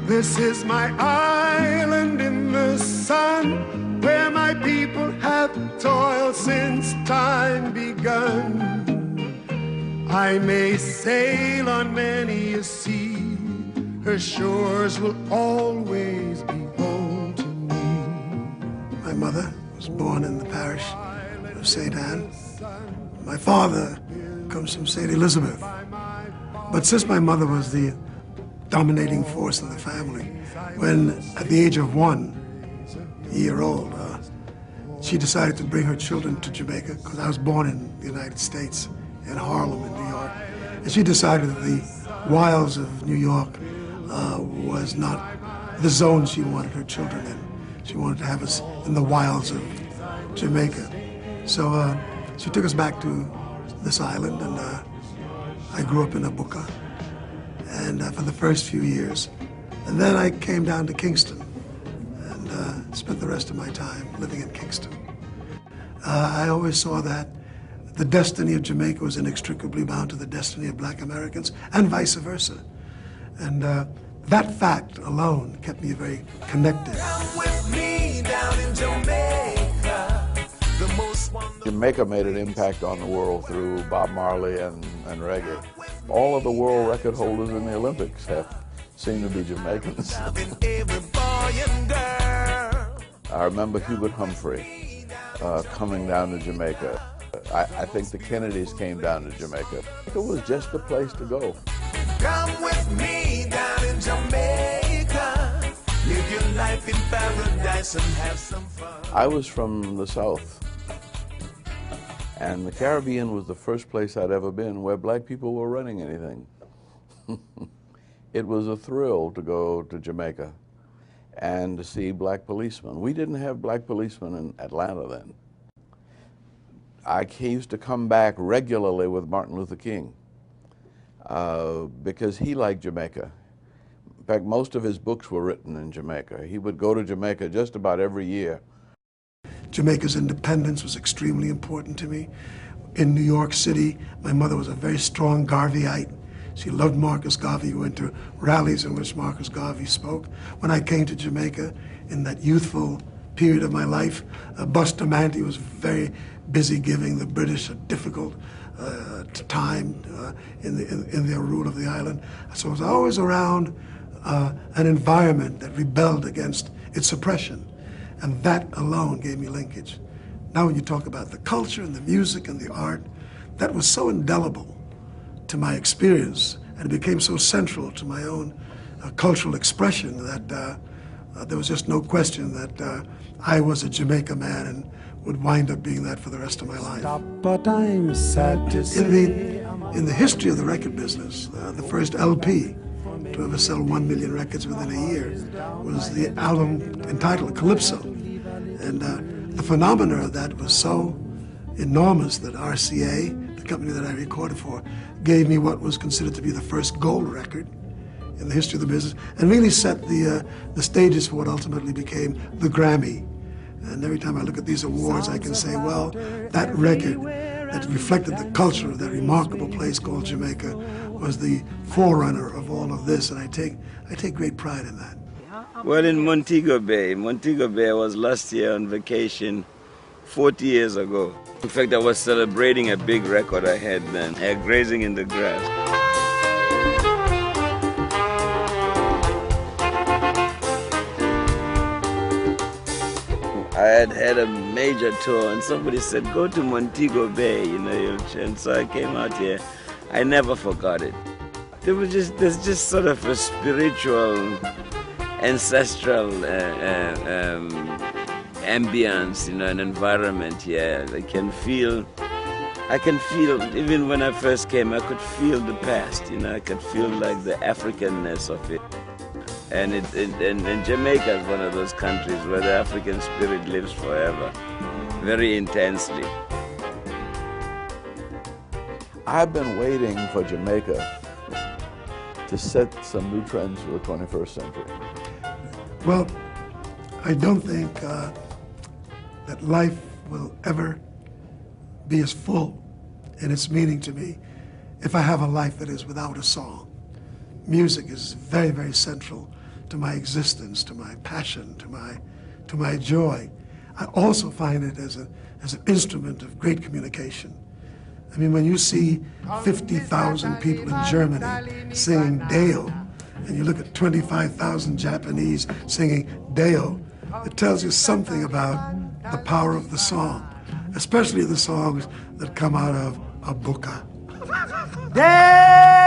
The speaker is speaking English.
This is my island in the sun, where my people have toiled since time begun. I may sail on many a sea, her shores will always be home to me. My mother was born in the parish of St. Anne. My father comes from St. Elizabeth. But since my mother was the dominating force in the family, when at the age of 1 year old, she decided to bring her children to Jamaica, because I was born in the United States, in Harlem, in New York. And she decided that the wilds of New York was not the zone she wanted her children in. She wanted to have us in the wilds of Jamaica. So she took us back to this island, and I grew up in Abuka, and for the first few years. And then I came down to Kingston and spent the rest of my time living in Kingston. I always saw that the destiny of Jamaica was inextricably bound to the destiny of Black Americans, and vice versa. And that fact alone kept me very connected. Come with me down in Jamaica, the most wonderful. Jamaica made an impact on the world through Bob Marley and reggae. All of the world record holders in the Olympics seem to be Jamaicans. I remember Hubert Humphrey coming down to Jamaica. I think the Kennedys came down to Jamaica. It was just a place to go. Come with me down in Jamaica. Live your life in paradise and have some fun. I was from the South, and the Caribbean was the first place I'd ever been where black people were running anything. It was a thrill to go to Jamaica and to see black policemen. We didn't have black policemen in Atlanta then. I used to come back regularly with Martin Luther King because he liked Jamaica. In fact, most of his books were written in Jamaica. He would go to Jamaica just about every year. Jamaica's independence was extremely important to me. In New York City, my mother was a very strong Garveyite. She loved Marcus Garvey, went to rallies in which Marcus Garvey spoke. When I came to Jamaica in that youthful period of my life, Bustamante was very busy giving the British a difficult time in their rule of the island. So I was always around an environment that rebelled against its oppression, and that alone gave me linkage. Now when you talk about the culture and the music and the art, that was so indelible to my experience, and it became so central to my own cultural expression that there was just no question that I was a Jamaica man and would wind up being that for the rest of my life. But I'm sad to say. In the history of the record business, the first LP to ever sell 1 million records within a year was the album entitled Calypso. And the phenomena of that was so enormous that RCA, the company that I recorded for, gave me what was considered to be the first gold record in the history of the business, and really set the stages for what ultimately became the Grammy. And every time I look at these awards, I can say, well, that record that reflected the culture of that remarkable place called Jamaica was the forerunner of all of this, and I take great pride in that. Well, in Montego Bay. Montego Bay, I was last year on vacation 40 years ago. In fact, I was celebrating a big record I had then, grazing in the grass. I had a major tour, and somebody said, go to Montego Bay, you know, and so I came out here. I never forgot it. There's just sort of a spiritual, ancestral ambience, you know, an environment here. I can feel, even when I first came, I could feel the past, you know, I could feel like the Africanness of it. And Jamaica is one of those countries where the African spirit lives forever, very intensely. I've been waiting for Jamaica to set some new trends for the 21st century. Well, I don't think that life will ever be as full in its meaning to me if I have a life that is without a song. music is very, very central to my existence, to my passion, to my joy. I also find it as an instrument of great communication. I mean, when you see 50,000 people in Germany singing Deo, and you look at 25,000 Japanese singing Deo, it tells you something about the power of the song, especially the songs that come out of a buka. Deo!